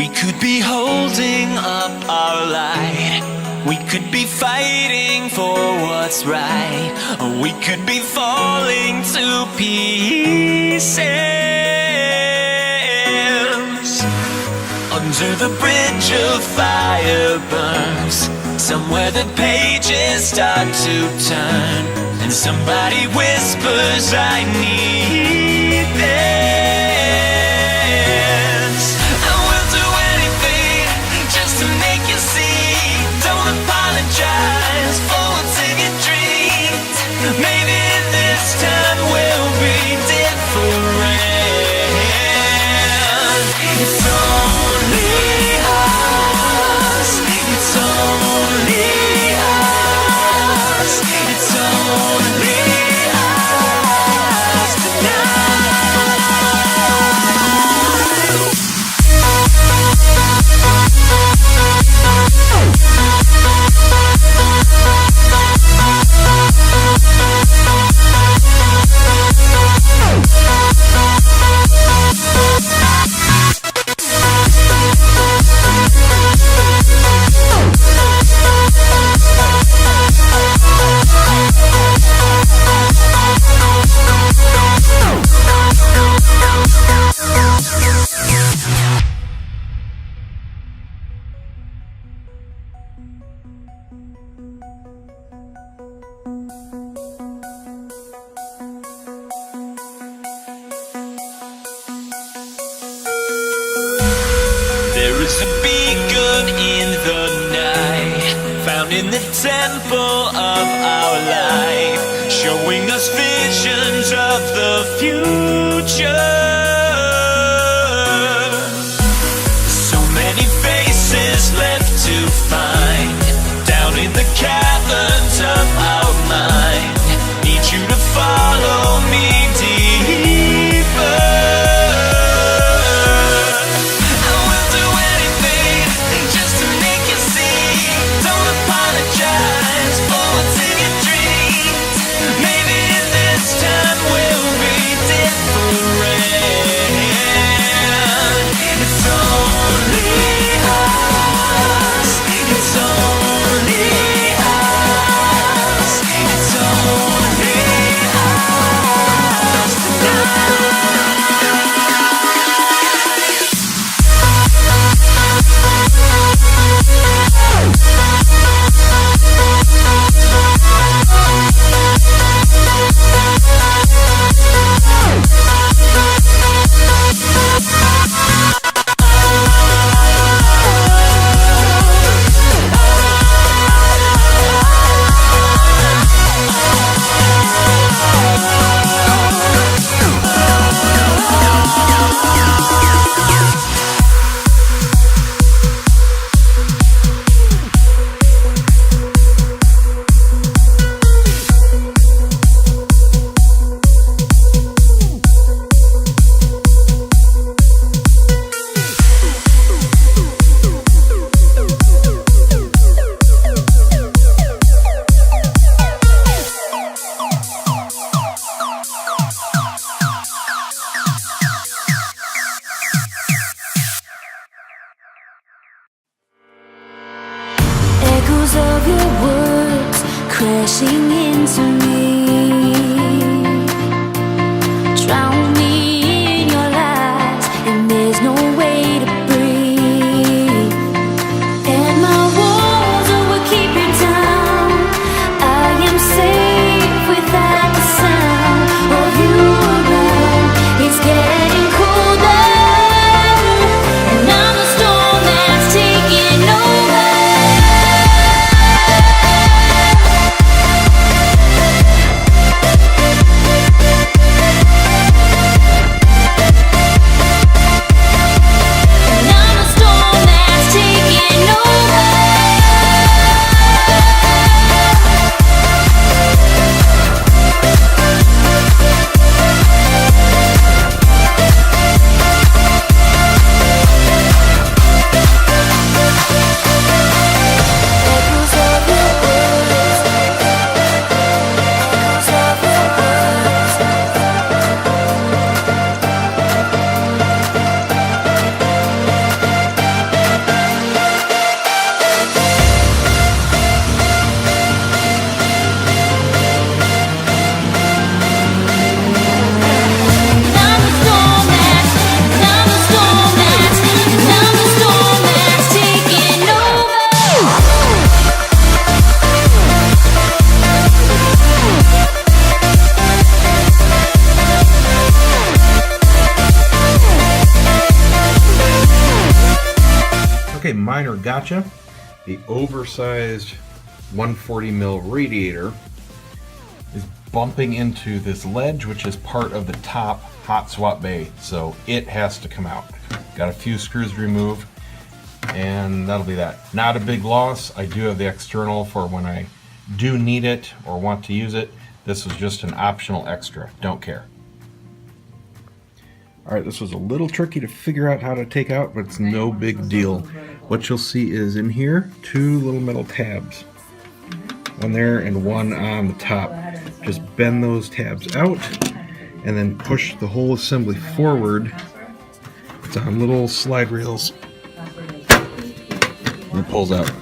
We could be holding up our light. We could be fighting for what's right. Or we could be falling to pieces. Under the bridge of fire burns, somewhere the pages start to turn, and somebody whispers, I need this. I will do anything just to make you see. Don't apologize for what's in your dreams. Maybe this time will be different. It's only us. It's only us. It's only us in the temple of our life, showing us visions of the future. So many faces left to find down in the caverns of our mind. Need you to follow me deeper. Okay, minor gotcha. The oversized 140 mil radiator is bumping into this ledge, which is part of the top hot swap bay, so it has to come out. Got a few screws to remove, and that'll be that. Not a big loss. I do have the external for when I do need it or want to use it. This was just an optional extra. Don't care. Alright, this was a little tricky to figure out how to take out, but it's no big deal. What you'll see is in here, 2 little metal tabs. One there and one on the top. Just bend those tabs out and then push the whole assembly forward. It's on little slide rails. And it pulls out.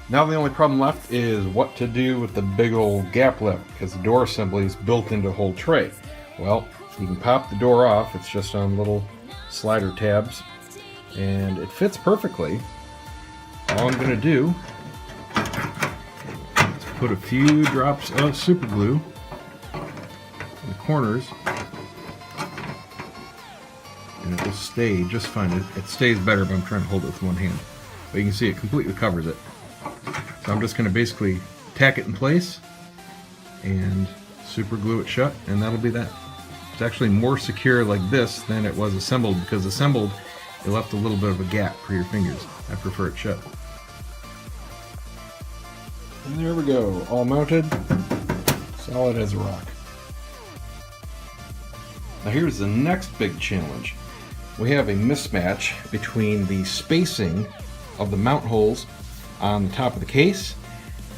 Now the only problem left is what to do with the big old gap lip, because the door assembly is built into the whole tray. Well, you can pop the door off. It's just on little slider tabs, and it fits perfectly. All I'm going to do is put a few drops of super glue in the corners, and it will stay just fine. It stays better, but I'm trying to hold it with one hand. But you can see it completely covers it. So I'm just going to basically tack it in place and super glue it shut, and that'll be that. It's actually more secure like this than it was assembled, because assembled it left a little bit of a gap for your fingers. I prefer it shut. And there we go, all mounted, solid as a rock. Now here's the next big challenge. We have a mismatch between the spacing of the mount holes on the top of the case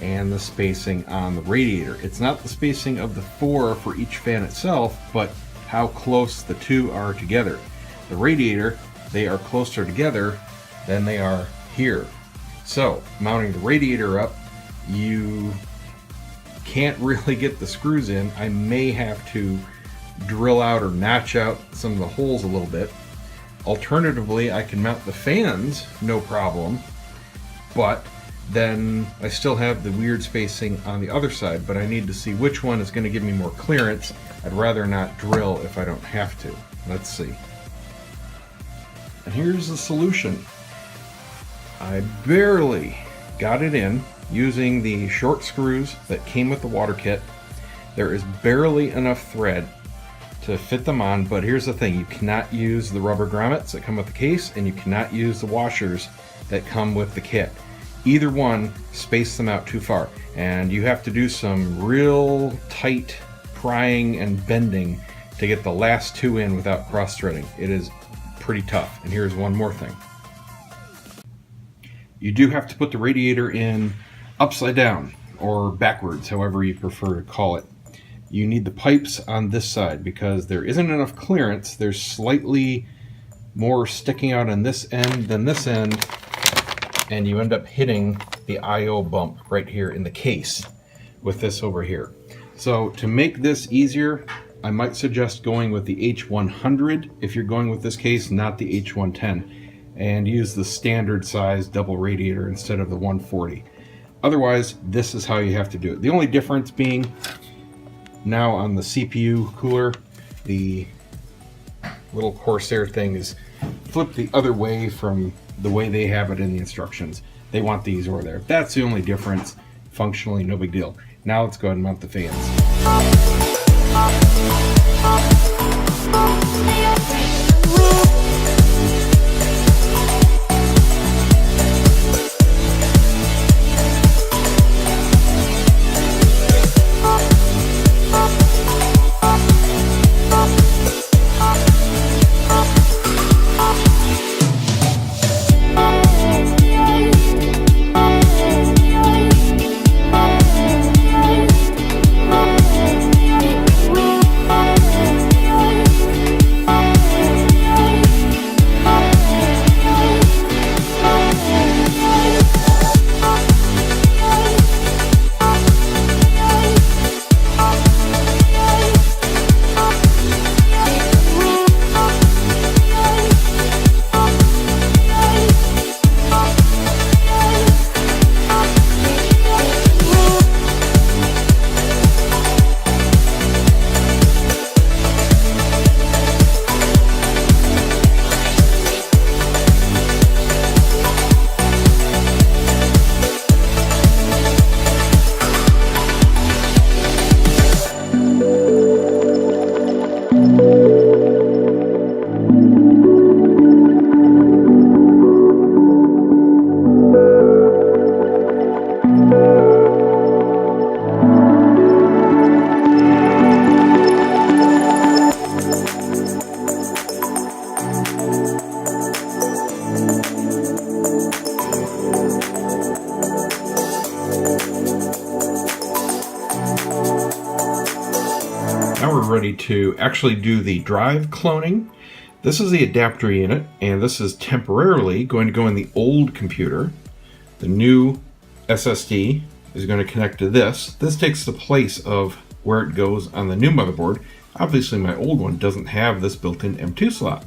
and the spacing on the radiator. It's not the spacing of the 4 for each fan itself, but how close the 2 are together. The radiator, they are closer together than they are here. So, mounting the radiator up, you can't really get the screws in. I may have to drill out or notch out some of the holes a little bit. Alternatively, I can mount the fans, no problem, but then I still have the weird spacing on the other side, but I need to see which one is going to give me more clearance. I'd rather not drill if I don't have to. Let's see. And here's the solution. I barely got it in using the short screws that came with the water kit. There is barely enough thread to fit them on, but here's the thing. You cannot use the rubber grommets that come with the case, and you cannot use the washers that come with the kit. Either one space them out too far, and you have to do some real tight prying and bending to get the last 2 in without cross-threading. It is pretty tough. And here's one more thing. You do have to put the radiator in upside down or backwards, however you prefer to call it. You need the pipes on this side because there isn't enough clearance. There's slightly more sticking out on this end than this end, and you end up hitting the I/O bump right here in the case with this over here. So to make this easier, I might suggest going with the H100 if you're going with this case, not the H110, and use the standard size double radiator instead of the 140. Otherwise, this is how you have to do it. The only difference being now on the CPU cooler, the little Corsair thing is flipped the other way from the way they have it in the instructions. They want these over there. That's the only difference. Functionally, no big deal. Now let's go ahead and mount the fans. ready to actually do the drive cloning. This is the adapter unit, and this is temporarily going to go in the old computer. The new SSD is going to connect to this. This takes the place of where it goes on the new motherboard. Obviously, my old one doesn't have this built-in M2 slot.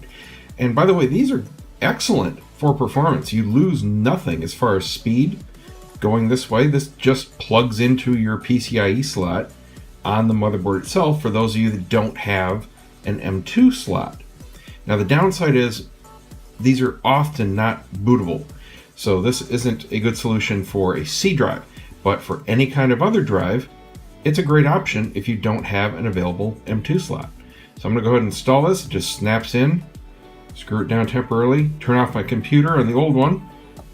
And by the way, these are excellent for performance. You lose nothing as far as speed going this way. This just plugs into your PCIe slot on the motherboard itself for those of you that don't have an M2 slot. Now the downside is these are often not bootable. So this isn't a good solution for a C drive, but for any kind of other drive, it's a great option if you don't have an available M2 slot. So I'm gonna go ahead and install this. It just snaps in, screw it down temporarily, turn off my computer on the old one,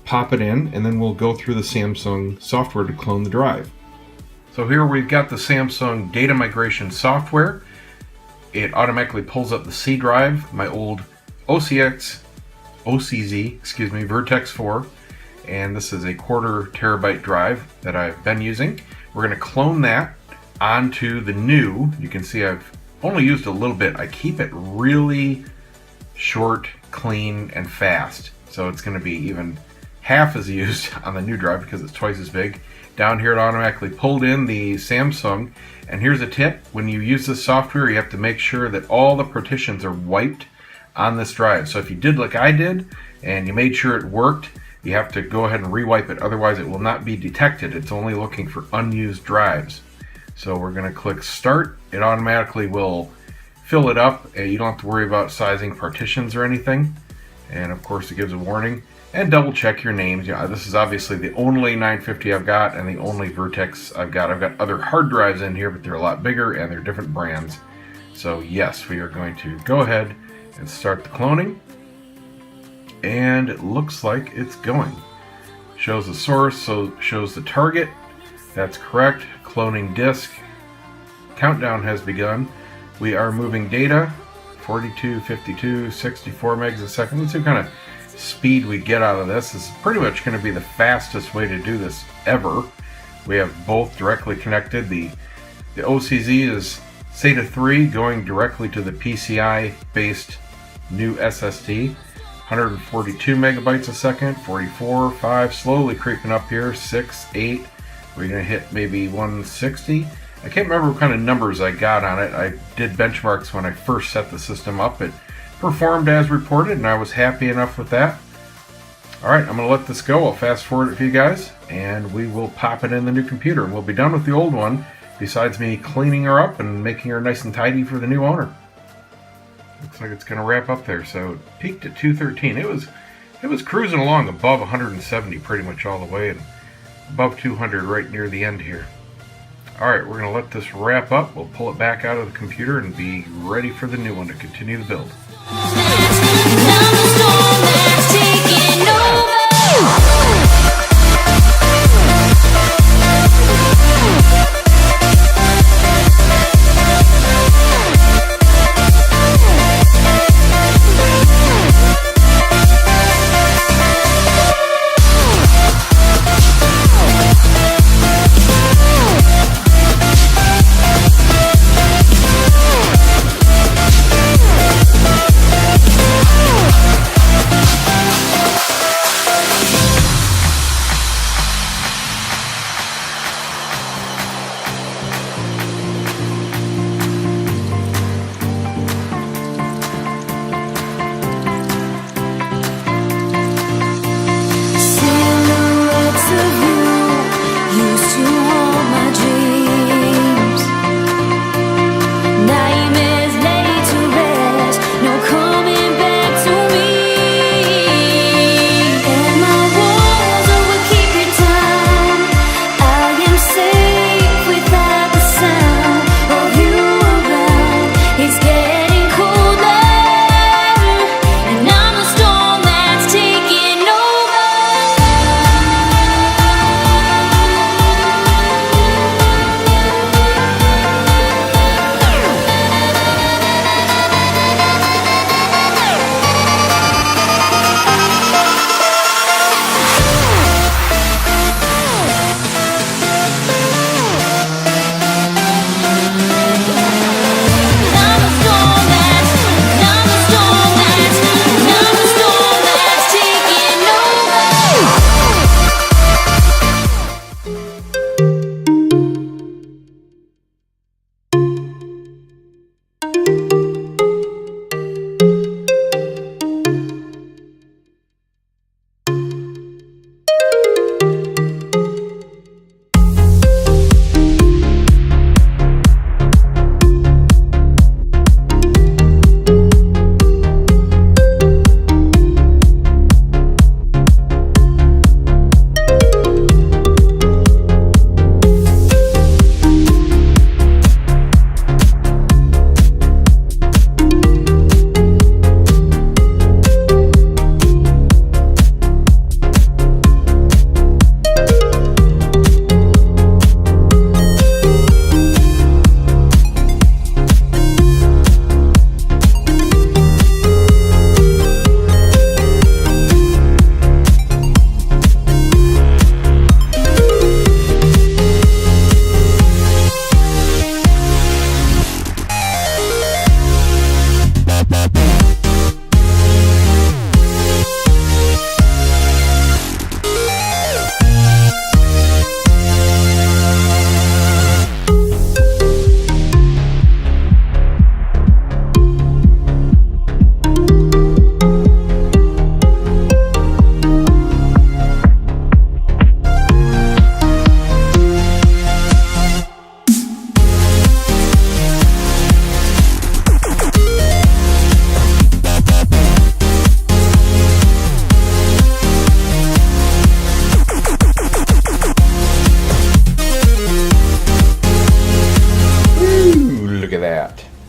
pop it in, and then we'll go through the Samsung software to clone the drive. So here we've got the Samsung data migration software. It automatically pulls up the C drive, my old OCZ, Vertex 4, and this is a 1/4 terabyte drive that I've been using. We're going to clone that onto the new. You can see I've only used a little bit. I keep it really short, clean, and fast, so it's going to be even half as used on the new drive because it's twice as big. Down here it automatically pulled in the Samsung, and here's a tip: when you use this software you have to make sure that all the partitions are wiped on this drive. So if you did like I did and you made sure it worked, you have to go ahead and rewipe it, otherwise it will not be detected. It's only looking for unused drives. So we're going to click start. It automatically will fill it up. You don't have to worry about sizing partitions or anything, and of course it gives a warning. And double check your names. Yeah, this is obviously the only 950 I've got and the only Vertex I've got. I've got other hard drives in here, but they're a lot bigger and they're different brands. So yes, we are going to go ahead and start the cloning. And it looks like it's going. Shows the source, so shows the target. That's correct. Cloning disk. Countdown has begun. We are moving data. 42, 52, 64 megs a second. Let's see what kind of speed we get out of this. This is pretty much going to be the fastest way to do this ever. We have both directly connected. The OCZ is SATA 3 going directly to the PCI based new SSD. 142 megabytes a second, 44, 5, slowly creeping up here, 6, 8. We're going to hit maybe 160. I can't remember what kind of numbers I got on it. I did benchmarks when I first set the system up. It performed as reported, and I was happy enough with that. Alright, I'm going to let this go. I'll fast forward it for you guys, and we will pop it in the new computer. We'll be done with the old one, besides me cleaning her up and making her nice and tidy for the new owner. Looks like it's going to wrap up there. So it peaked at 213. It was cruising along above 170 pretty much all the way, and above 200 right near the end here. Alright, we're going to let this wrap up. We'll pull it back out of the computer and be ready for the new one to continue the build.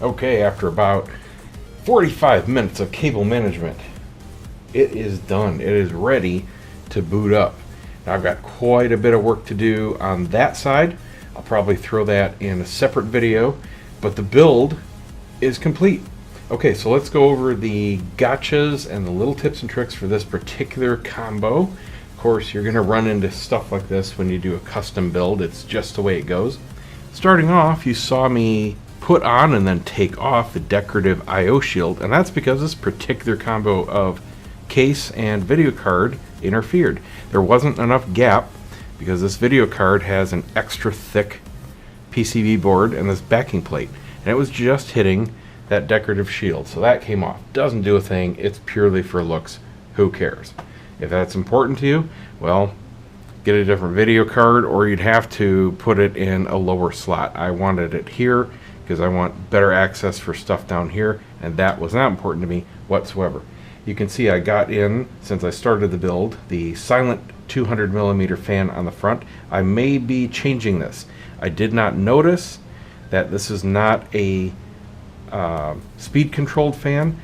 Okay, after about 45 minutes of cable management, it is done. It is ready to boot up. Now I've got quite a bit of work to do on that side. I'll probably throw that in a separate video, but the build is complete. Okay, so let's go over the gotchas and the little tips and tricks for this particular combo. Of course, you're going to run into stuff like this when you do a custom build. It's just the way it goes. Starting off, you saw me put on and then take off the decorative I/O shield, and that's because this particular combo of case and video card interfered. There wasn't enough gap because this video card has an extra thick PCB board and this backing plate, and it was just hitting that decorative shield, so that came off. Doesn't do a thing. It's purely for looks. Who cares? If that's important to you, well, get a different video card, or you'd have to put it in a lower slot. I wanted it here because I want better access for stuff down here, and that was not important to me whatsoever. You can see I got in, since I started the build, the silent 200mm fan on the front. I may be changing this. I did not notice that this is not a speed controlled fan.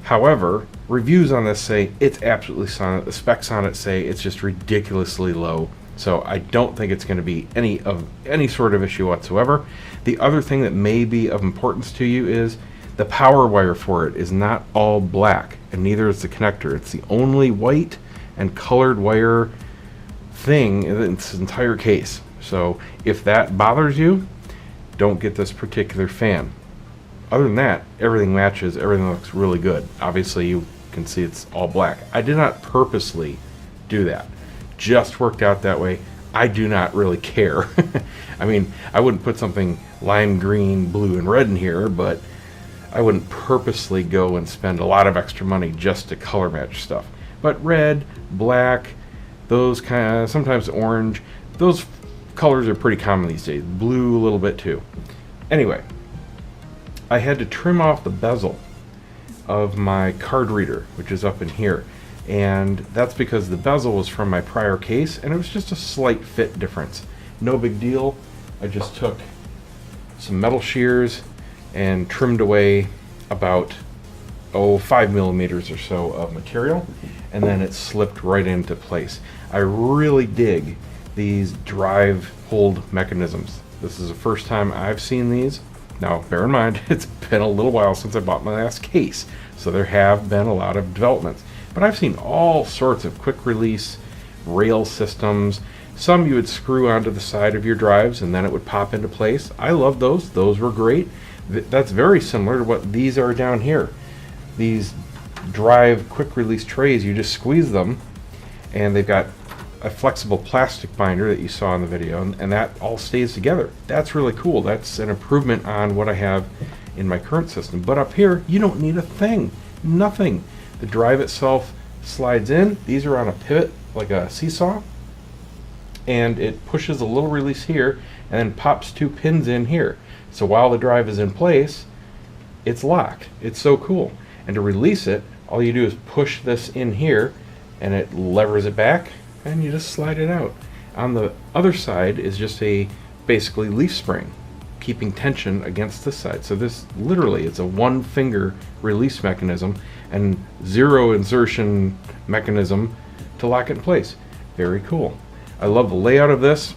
However, reviews on this say it's absolutely silent. The specs on it say it's just ridiculously low. So I don't think it's going to be any sort of issue whatsoever. The other thing that may be of importance to you is the power wire for it is not all black, and neither is the connector. It's the only white and colored wire thing in its entire case. So if that bothers you, don't get this particular fan. Other than that, everything matches, everything looks really good. Obviously you can see it's all black. I did not purposely do that. Just worked out that way. I do not really care. I mean, I wouldn't put something lime green, blue, and red in here, but I wouldn't purposely go and spend a lot of extra money just to color match stuff. But red, black, those kind of, sometimes orange, those colors are pretty common these days. Blue a little bit too. Anyway, I had to trim off the bezel of my card reader, which is up in here. And that's because the bezel was from my prior case, and it was just a slight fit difference. No big deal. I just took some metal shears and trimmed away about 5mm or so of material, and then it slipped right into place. I really dig these drive hold mechanisms. This is the first time I've seen these. Now, bear in mind, it's been a little while since I bought my last case, so there have been a lot of developments. But I've seen all sorts of quick release rail systems. Some you would screw onto the side of your drives and then it would pop into place. I love those. Those were great. That's very similar to what these are down here. These drive quick release trays, you just squeeze them and they've got a flexible plastic binder that you saw in the video, and that all stays together. That's really cool. That's an improvement on what I have in my current system. But up here, you don't need a thing. Nothing. The drive itself slides in. These are on a pivot, like a seesaw, and it pushes a little release here and then pops 2 pins in here. So while the drive is in place, it's locked. It's so cool. And to release it, all you do is push this in here and it levers it back and you just slide it out. On the other side is just a basically leaf spring, keeping tension against this side. So this literally is a 1-finger release mechanism and 0 insertion mechanism to lock it in place. Very cool. I love the layout of this.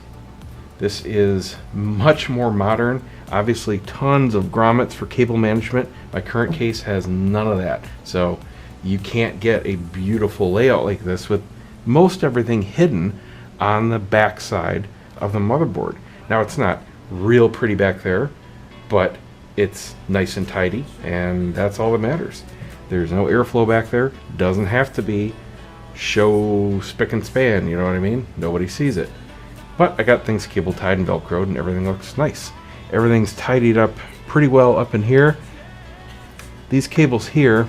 This is much more modern. Obviously tons of grommets for cable management. My current case has none of that. So you can't get a beautiful layout like this with most everything hidden on the back side of the motherboard. Now it's not real pretty back there, but it's nice and tidy, and that's all that matters. There's no airflow back there. Doesn't have to be show spick and span, you know what I mean? Nobody sees it. But I got things cable tied and velcroed and everything looks nice. Everything's tidied up pretty well up in here. These cables here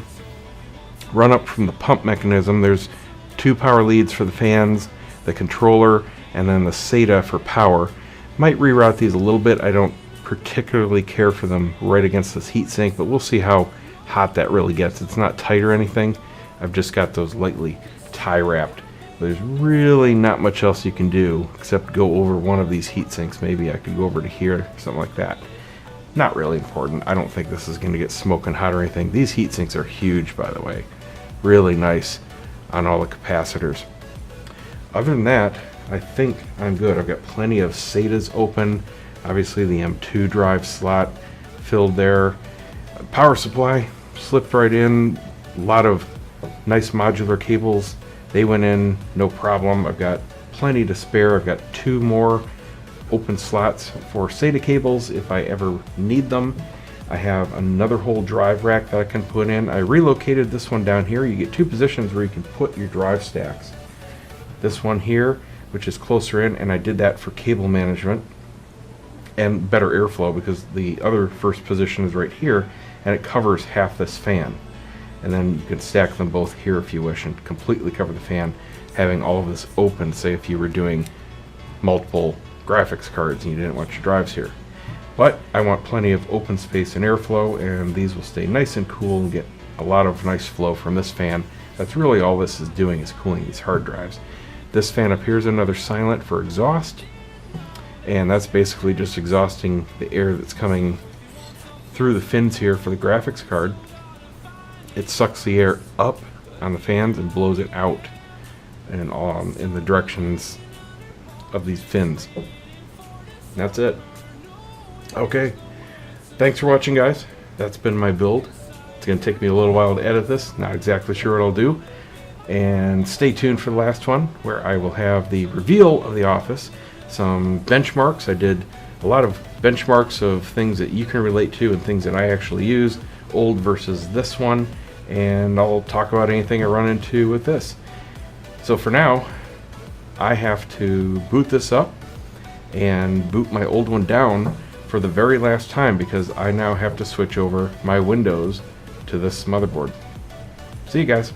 run up from the pump mechanism. There's 2 power leads for the fans, the controller, and then the SATA for power. Might reroute these a little bit. I don't particularly care for them right against this heatsink, but we'll see how hot that really gets. It's not tight or anything. I've just got those lightly tie wrapped. There's really not much else you can do except go over one of these heat sinks. Maybe I could go over to here, something like that. Not really important. I don't think this is going to get smoking hot or anything. These heat sinks are huge, by the way. Really nice on all the capacitors. Other than that, I think I'm good. I've got plenty of SATAs open. Obviously the M2 drive slot filled there. Power supply slipped right in. A lot of nice modular cables. They went in no problem. I've got plenty to spare. I've got 2 more open slots for SATA cables if I ever need them. I have another whole drive rack that I can put in. I relocated this one down here. You get 2 positions where you can put your drive stacks. This one here, which is closer in, and I did that for cable management and better airflow because the other first position is right here and it covers half this fan. And then you can stack them both here if you wish and completely cover the fan, having all of this open, say if you were doing multiple graphics cards and you didn't want your drives here. But I want plenty of open space and airflow, and these will stay nice and cool and get a lot of nice flow from this fan. That's really all this is doing, is cooling these hard drives. This fan up here is another silent for exhaust, and that's basically just exhausting the air that's coming through the fins here for the graphics card. It sucks the air up on the fans and blows it out and in the directions of these fins. That's it. Okay, thanks for watching, guys. That's been my build. It's going to take me a little while to edit this. Not exactly sure what I'll do. And stay tuned for the last one, where I will have the reveal of the office, some benchmarks. I did a lot of benchmarks of things that you can relate to and things that I actually use, old versus this one, and I'll talk about anything I run into with this. So for now, I have to boot this up and boot my old one down for the very last time because I now have to switch over my Windows to this motherboard. See you guys.